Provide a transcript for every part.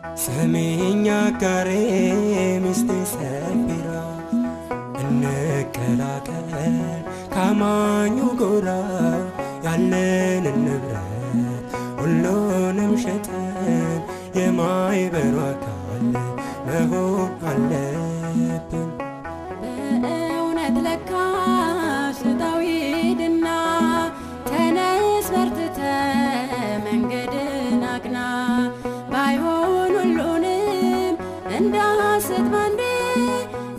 ስሚኝ አጋሬ ሚስቴ ሰፊራ እንቀላቀል ካማኙ ጎራ ያለንን ንብረት ሁሉንም ሸጠን የማይበሩ አካል መሆን አለብን። በእውነት ለካስ ዳዊትና ተነስ በርትተ መንገድን አቅና ባይሆን ሁሉንም እንዳሰት ባንዴ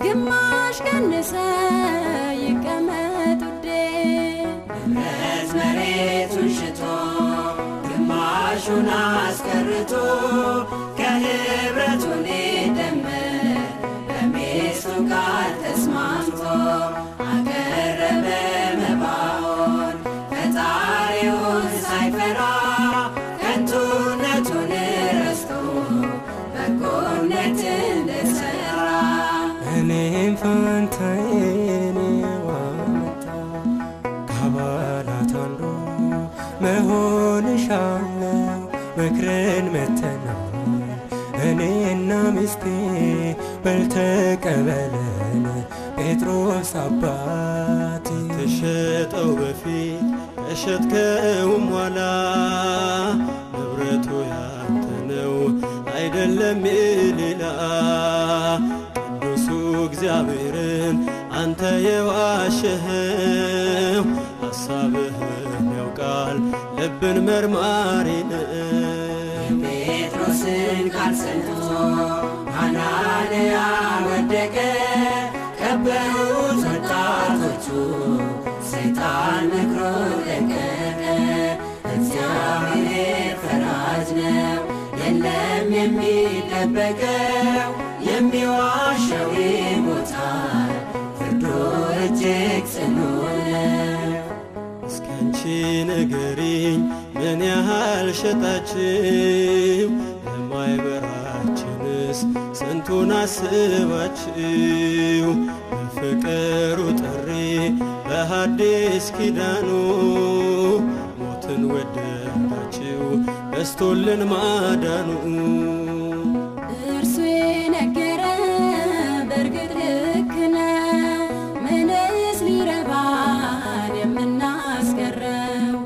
ግማሽ ቀንሰ ይቀመጥ ውዴ። ንብረት መሬቱን ሽጦ ግማሹን አስቀርቶ ከህብረቱ ሊደመር በሚስቱ ቃል ተስማምቶ አቀረበ መባውን ፈጣሪውን ሳይፈራ ከንቱነቱን ረስቶ በጎነት እንደሰራ እኔም ፋንታዬን ዋመጣ ከአባላት አንዱ መሆንሻለው ምክርን መተናል እኔና ሚስቴ በልተቀበለን ጴጥሮስ አባቴ። ተሸጠው በፊት ተሸጥከውም ኋላ ንብረቱ ያንተ ነው አይደለም የሌላ። ቅዱሱ እግዚአብሔርን አንተ የዋሸኸው ሐሳብህን ያውቃል ልብን መርማሪ ነው። ጴጥሮስን ቃል ሰምቶ ሐናንያ ወደቀ። ከበሩት ወጣቶቹ ሰይጣን መክሮ ለቀቀ። እግዚአብሔር ፈራጅ ነው የለም የሚደበቀው። የሚዋሸው ይሞታል ፍርዱ እጅግ ጽኑ ነው። እስኪ አንቺ ንገሪኝ ምን ያህል ሸጣችው? ለማይበራችንስ ስንቱን አስባችው? በፍቅሩ ጥሪ በሐዲስ ኪዳኑ ሞትን ወደዳችው በስቶልን ማዳኑ። እርሱ የነገረ በእርግጥ ልክ ነው። ምንስ ሊረባን የምናስቀረው?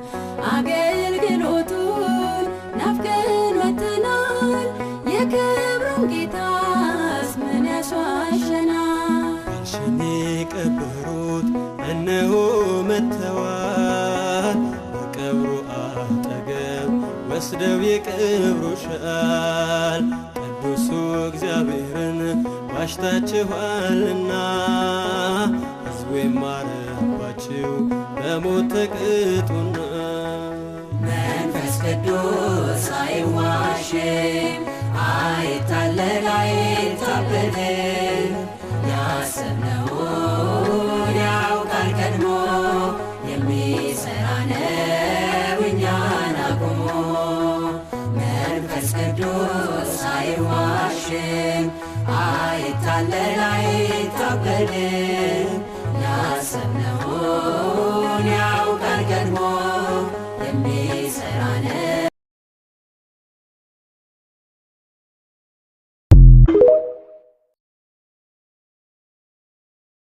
አገልግሎቱን ናፍቀን መተናል። የክብሩን ጌታስ ምን ያስዋሸናል? ባልሽን የቀበሩት እነሆ መጥተዋል። በቀብሩ አጠገብ ወስደው ይቀብሩሻል። ቅዱሱ እግዚአብሔርን ዋሽታችኋልና ሕዝቡ ይማረባችሁ በሞት ተቅጡና። መንፈስ ቅዱስ አይዋሽም አይታለል አይታበልም። ያሰብነውን ያውቃል ቀድሞ የሚሠራ ነው እኛን አቁሞ። መንፈስ ቅዱስ አይዋሽም አይታለል አይታበልም። ያሰብነውን